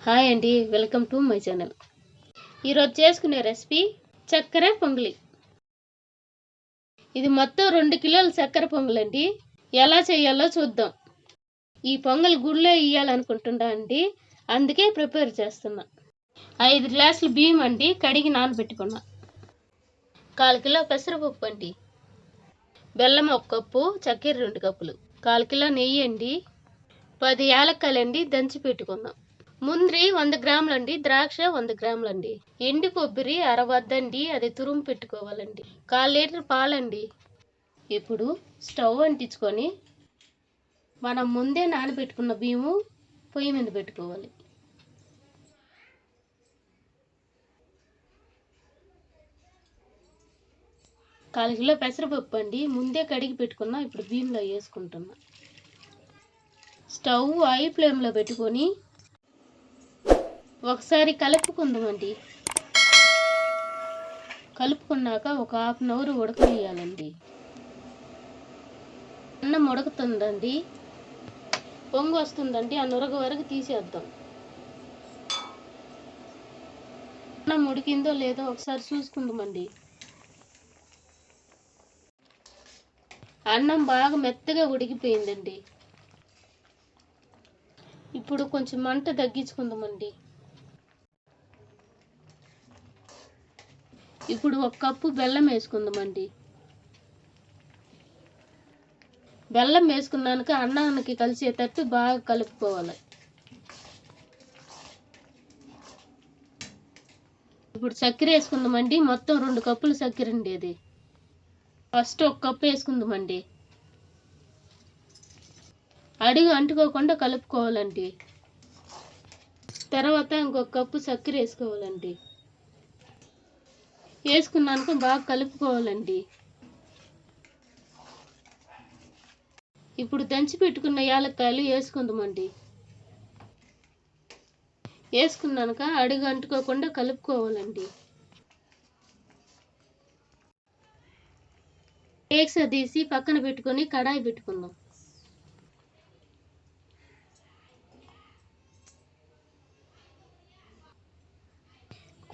Hi అండి, welcome to my channel. ఈరోజు చేసుకునే రెసిపీ చక్కెర పొంగలి. ఇది మొత్తం 2 కిలోల చక్కెర పొంగలండి. ఎలా చేయాలో చూద్దాం. ఈ పొంగల్ గుళ్ళో ఇయ్యాలనుకుంటున్నా అండి, అందుకే ప్రిపేర్ చేస్తున్నా. 5 గ్లాసులు బియ్యం అండి, కడిగి నానబెట్టుకున్నా. 1/4 కిలో పెసరపప్పు అండి, బెల్లం 1 కప్పు, చక్కెర 2 కప్పులు, 1/4 కిలో నెయ్యి అండి, 10 యాలక్కాయలండి దంచి పెట్టుకుందాం. ముంద్రి 100 గ్రాములండి, ద్రాక్ష 100 గ్రాములండి, ఎండి కొబ్బరి అరవద్దండి, అది తురుము పెట్టుకోవాలండి, 1/4 లీటర్ పాలండి. ఇప్పుడు స్టవ్ అంటించుకొని మనం ముందే నానబెట్టుకున్న బియ్యము పొయ్యి మీద పెట్టుకోవాలి. కాల్ కిలో పెసరపప్పు అండి, ముందే కడిగి పెట్టుకున్నా. ఇప్పుడు బియ్యంలో వేసుకుంటున్నా. స్టవ్ హై ఫ్లేమ్లో పెట్టుకొని ఒకసారి కలుపుకుందామండి. కలుపుకున్నాక ఒక ½ అన్ అవర్ ఉడకనియాలండి. అన్నం ఉడుకుతుందండి, పొంగు వస్తుందండి, ఆ నురగ వరకు తీసేద్దాం. అన్నం ఉడికిందో లేదో ఒకసారి చూసుకుందామండి. అన్నం బాగా మెత్తగా ఉడికిపోయిందండి. ఇప్పుడు కొంచెం మంట తగ్గించుకుందామండి. ఇప్పుడు 1 కప్పు బెల్లం వేసుకుందామండి. బెల్లం వేసుకున్నాక అన్నానికి కలిసేటట్టు బాగా కలుపుకోవాలి. ఇప్పుడు చక్కెర వేసుకుందామండి. మొత్తం 2 కప్పులు చక్కెర అండి. అది ఫస్ట్ 1 కప్పు వేసుకుందామండి. అడుగు అంటుకోకుండా కలుపుకోవాలండి. తర్వాత ఇంకొక కప్పు చక్కెర వేసుకోవాలండి. వేసుకున్నాక బాగా కలుపుకోవాలండి. ఇప్పుడు దంచి పెట్టుకున్న యాలక్కాయలు వేసుకుందామండి. వేసుకున్నాక అడుగు అంటుకోకుండా కలుపుకోవాలండి. కేక్స్ తీసి పక్కన పెట్టుకొని కడాయి పెట్టుకుందాం.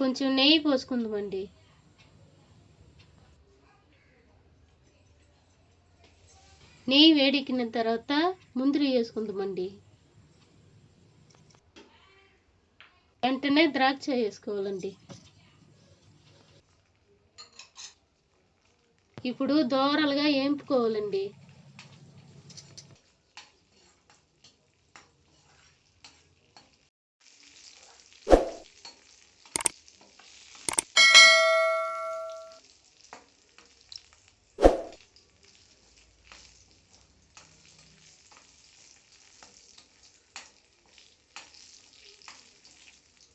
కొంచెం నెయ్యి పోసుకుందామండి. నెయ్యి వేడెక్కిన తర్వాత ముందరి వేసుకుందామండి. వెంటనే ద్రాక్ష వేసుకోవాలండి. ఇప్పుడు దోరలుగా వేపుకోవాలండి.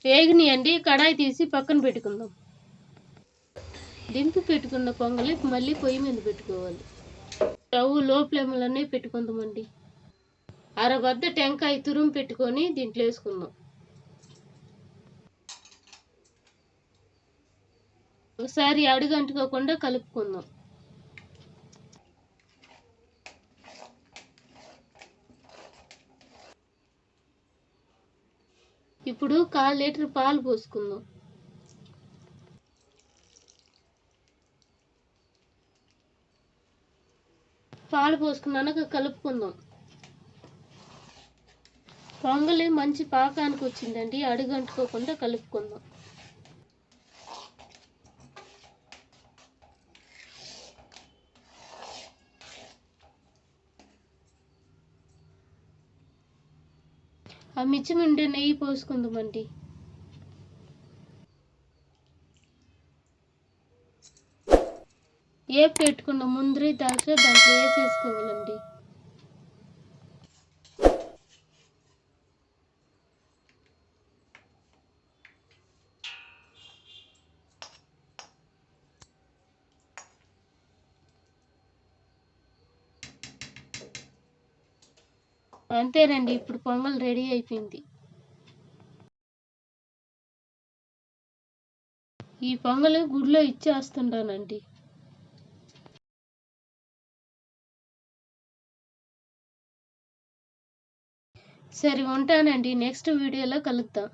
వేగినాయండి, కడాయి తీసి పక్కన పెట్టుకుందాం. దింపి పెట్టుకున్న పొంగలి మళ్ళీ పొయ్యి మీద పెట్టుకోవాలి. స్టవ్ లో ఫ్లేమ్లోనే పెట్టుకుందామండి. అరబద్ద టెంకాయ తురుము పెట్టుకొని దీంట్లో వేసుకుందాం. ఒకసారి అడుగు అంటుకోకుండా కలుపుకుందాం. ఇప్పుడు 1/4 లీటర్ పాలు పోసుకుందాం. పాలు పోసుకున్నాక కలుపుకుందాం. పొంగలి మంచి పాకానికి వచ్చిందండి, అడుగు అంటుకోకుండా కలుపుకుందాం. ఆ మిచ్చి ఉండే నెయ్యి పోసుకుందామండి. పెట్టుకున్న ముందరి ద్రాక్ష దాంట్లో వేసేసుకోవాలండి. అంతేనండి, ఇప్పుడు పొంగల్ రెడీ అయిపోయింది. ఈ పొంగల్ గుడిలో ఇచ్చేస్తుంటానండి. సరే ఉంటానండి, నెక్స్ట్ వీడియోలో కలుద్దాం.